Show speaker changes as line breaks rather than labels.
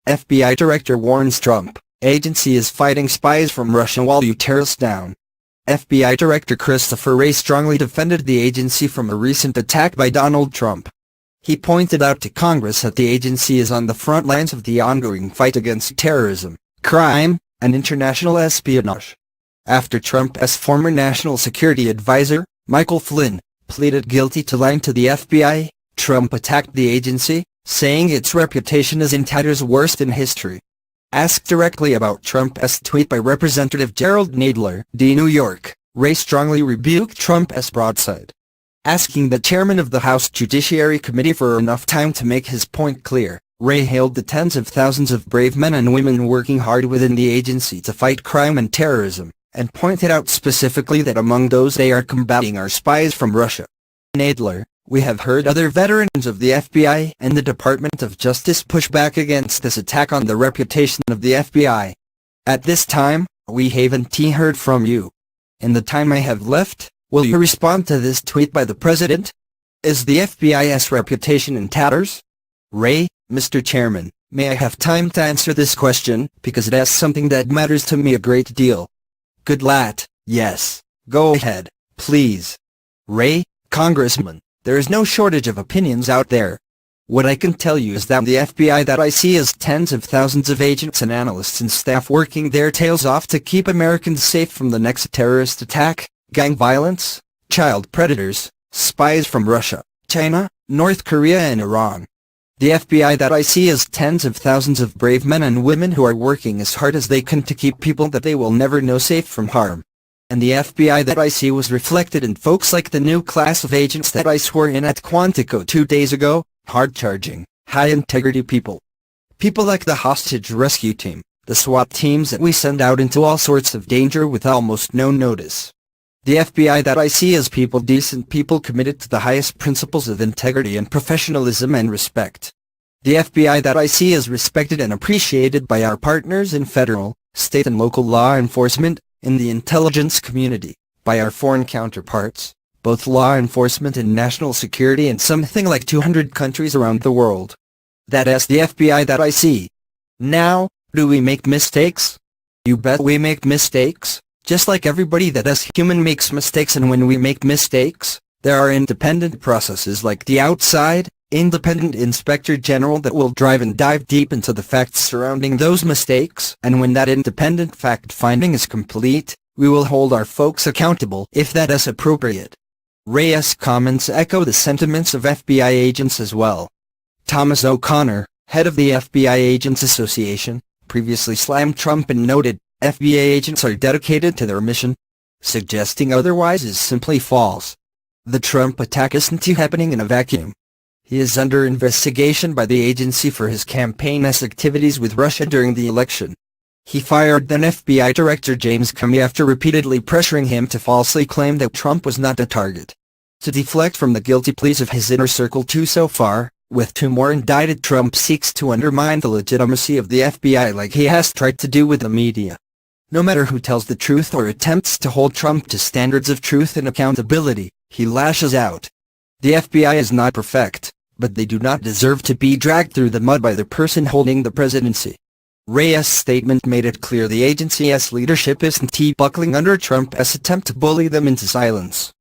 FBI Director warns Trump, agency is fighting spies from Russia while you tear us down. FBI Director Christopher Wray strongly defended the agency from a recent attack by Donald Trump. He pointed out to Congress that the agency is on the front lines of the ongoing fight against terrorism, crime, and international espionage. After Trump's former national security advisor, Michael Flynn, pleaded guilty to lying to the FBI, Trump attacked the agency, saying its reputation is in tatters, worst in history. Asked directly about Trump's tweet by Representative Jerrold Nadler, D. New York, Wray strongly rebuked Trump's broadside, asking the chairman of the House Judiciary Committee for enough time to make his point clear. Wray hailed the tens of thousands of brave men and women working hard within the agency to fight crime and terrorism, and pointed out specifically that among those they are combating are spies from Russia. Nadler, we have heard other veterans of the FBI and the Department of Justice push back against this attack on the reputation of the FBI. At this time, we haven't heard from you. In the time I have left, will you respond to this tweet by the President? Is the FBI's reputation in tatters? Wray, Mr. Chairman, may I have time to answer this question, because it is something that matters to me a great deal. Good lad, yes, go ahead, please. Wray, Congressman, there is no shortage of opinions out there. What I can tell you is that the FBI that I see is tens of thousands of agents and analysts and staff working their tails off to keep Americans safe from the next terrorist attack, gang violence, child predators, spies from Russia, China, North Korea and Iran. The FBI that I see is tens of thousands of brave men and women who are working as hard as they can to keep people that they will never know safe from harm. And the FBI that I see was reflected in folks like the new class of agents that I swore in at Quantico 2 days ago, hard-charging, high-integrity people. People like the hostage rescue team, the SWAT teams that we send out into all sorts of danger with almost no notice. The FBI that I see is people, decent people committed to the highest principles of integrity and professionalism and respect. The FBI that I see is respected and appreciated by our partners in federal, state and local law enforcement, in the intelligence community, by our foreign counterparts, both law enforcement and national security in something like 200 countries around the world. That is the FBI that I see. Now, do we make mistakes? You bet we make mistakes, just like everybody that is human makes mistakes, and when we make mistakes, there are independent processes like the outside, independent inspector general that will drive and dive deep into the facts surrounding those mistakes, and when that independent fact-finding is complete, we will hold our folks accountable if that is appropriate. Wray's comments echo the sentiments of FBI agents as well. Thomas O'Connor, head of the FBI Agents Association, previously slammed Trump and noted, FBI agents are dedicated to their mission. Suggesting otherwise is simply false. The Trump attack isn't happening in a vacuum. He is under investigation by the agency for his campaign-esque activities with Russia during the election. He fired then FBI Director James Comey after repeatedly pressuring him to falsely claim that Trump was not a target. To deflect from the guilty pleas of his inner circle too so far, with 2 more indicted, Trump seeks to undermine the legitimacy of the FBI like he has tried to do with the media. No matter who tells the truth or attempts to hold Trump to standards of truth and accountability, he lashes out. The FBI is not perfect, but they do not deserve to be dragged through the mud by the person holding the presidency. Wray's statement made it clear the agency's leadership isn't buckling under Trump's attempt to bully them into silence.